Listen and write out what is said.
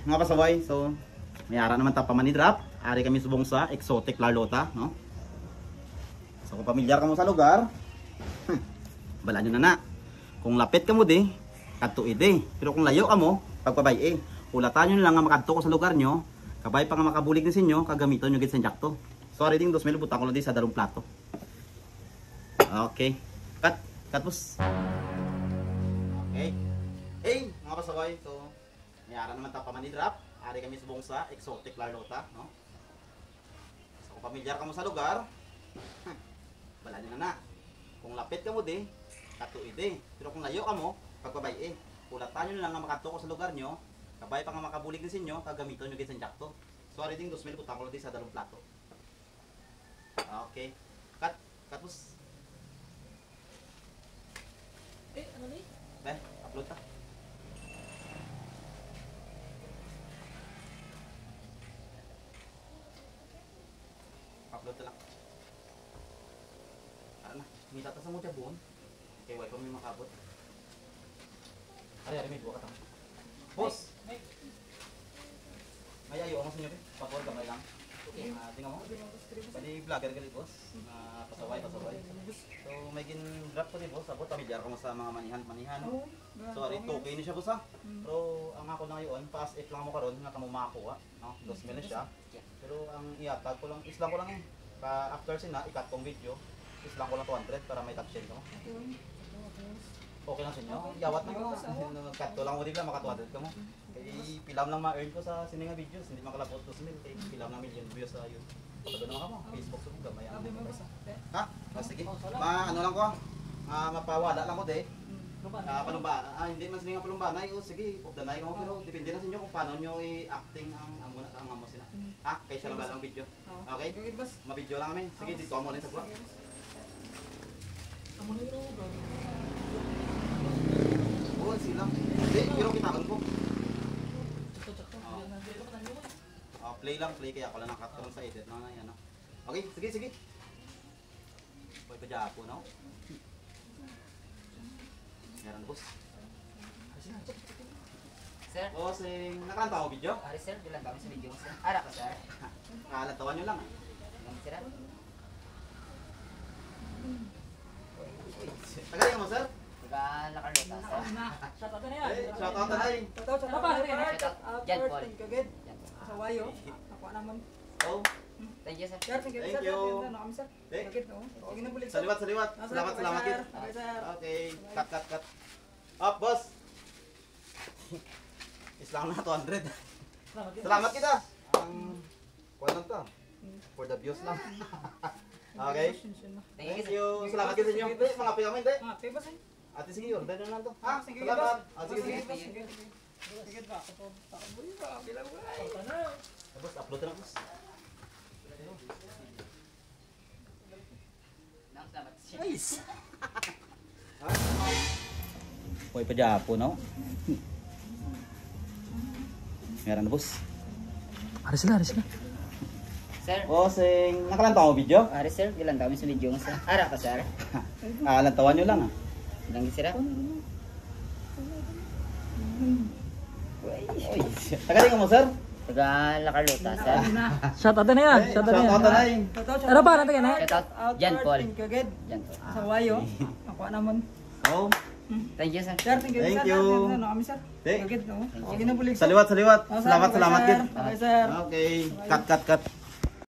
mga kasaway, so may ara naman ta pamanidrap. Ari kami subong sa exotic larlota, no? So kung pamilyar ka mo sa lugar, bala nyo na. Kung lapit ka mo di, kadto ide. Pero kung layo ka mo, pagpabay eh. Ulatan nyo lang nga makadto ko sa lugar nyo, kabay pa nga makabulig din sa inyo, kagamiton nyo gid sa jakto. So ari ding 2,000 butang ko lang di sa dalong plato. Okay. Cut boss. Okay. Hey, mga pasaway, so may ara naman ta pamanidrap. Ari kami subong sa exotic larlota, no? So kung pamilyar ka mo sa lugar, bala nyo na. Kung lapit ka mo di, kadto ide. Pero kung layo ka mo, pagpabay eh. Ulatan nyo lang nga makadto ko sa lugar nyo, kabay pa nga makabulig din sa inyo, kagamiton nyo gid sa jakto. So ari ding 2,000 butang ko lang di sa dalong plato. Okay. Cut boss. Ano ni? Upload ta. Upload ta lang. Ano na, ngita ta sa mo jabon. Kay way pa may makabot. Ay, may duwa ka ta. Boss, may ayo mo sa inyo, papor gamay lang. Tingnan mo. Pwede vlogger ka boss. Pasaway. So may gin-drop ko din boss. Abot pamilyar ko mo sa mga manihan. So ari 2K ni siya boss ha. Pero ang ako na ngayon, pass it lang mo karon nga kamo makakuha, no? 2,000 na siya. Pero ang iatag ko lang, islang ko lang eh. After sina ikat tong video, islang ko lang 200 para may caption ko. Okay lang sa inyo. Yawat na ko. Cut ko lang mo di ba maka 200 ka mo. Kay pilam lang ma-earn ko sa sininga videos, hindi makalabot 2,000 kay pilam lang million views sa yun. Pagod naman ka mo, Facebook sub gamay ang pesa. Ha? Sige. Ano lang ko? Mapawala lang ko de. Palumba. Hindi man sininga palumba nay. O sige, pugdanay ko pero depende na sa inyo kung paano nyo i-acting ang amo sila. Ha? Kay siya lang ba ang video. Okay? Ma-video lang kami. Sige, dito mo na sa buwan. Amo na yun. Oo, silang. Hindi, pero kitawan ko. Play kaya ako lang nakatulong sa edit na yan. Okay, sige. Pwede pa dyan po, no? Meron boss. Sir? Bossing, nakalanta ako video? Ari sir, bilang kami sa video mo sir. Ara ka sir. Nakalantawan nyo lang. Ang sir? Tagalin mo sir? Nakalota sir. Shoutout na yan. Shoutout na lang. Jan Paul. Sa wayo, ako naman. Oh, Thank you sir. Thank you. Thank you. Ano kami sir? Bakit no? Sige na bulig. Saliwat. Salamat kid. Okay sir. Okay, cut. Up, boss. Islang na 200. Salamat kita. Kuha lang to. For the views lang. Okay. Thank you. Salamat kita sa inyo. Mga pila mo, hindi. Mga sir. Ate sige, order na lang to. Ha? Sige, Salamat. sige. Sige. Sige ba? Taboy ba? Bilang ba? Boss, upload na boss. Salamat sir. Nice. Hoy pa dyan po, no? Meron na boss. Ari sila. Sir? Bossing, nakalantaw mo video? Ari sir, bilang kami sa video mo sir. Ara ka sir. Lantawan nyo lang ah. Bilang sir. Oy, tagalin mo sir? Nakalota sir. Shoutout na yan. Shoutout na lang. Ano pa? Ano yan? Shoutout. Jan Paul. Kagad. Jan Paul. Sa wayo, ako naman. Oh, Thank you sir. Sir, thank you. Thank Sir, you. ano kami sir? Thank- Kagad no? Sige na bulig. saliwat. Oh, sir. Salamat Okay, kid. sir. Okay sir. Okay, cut.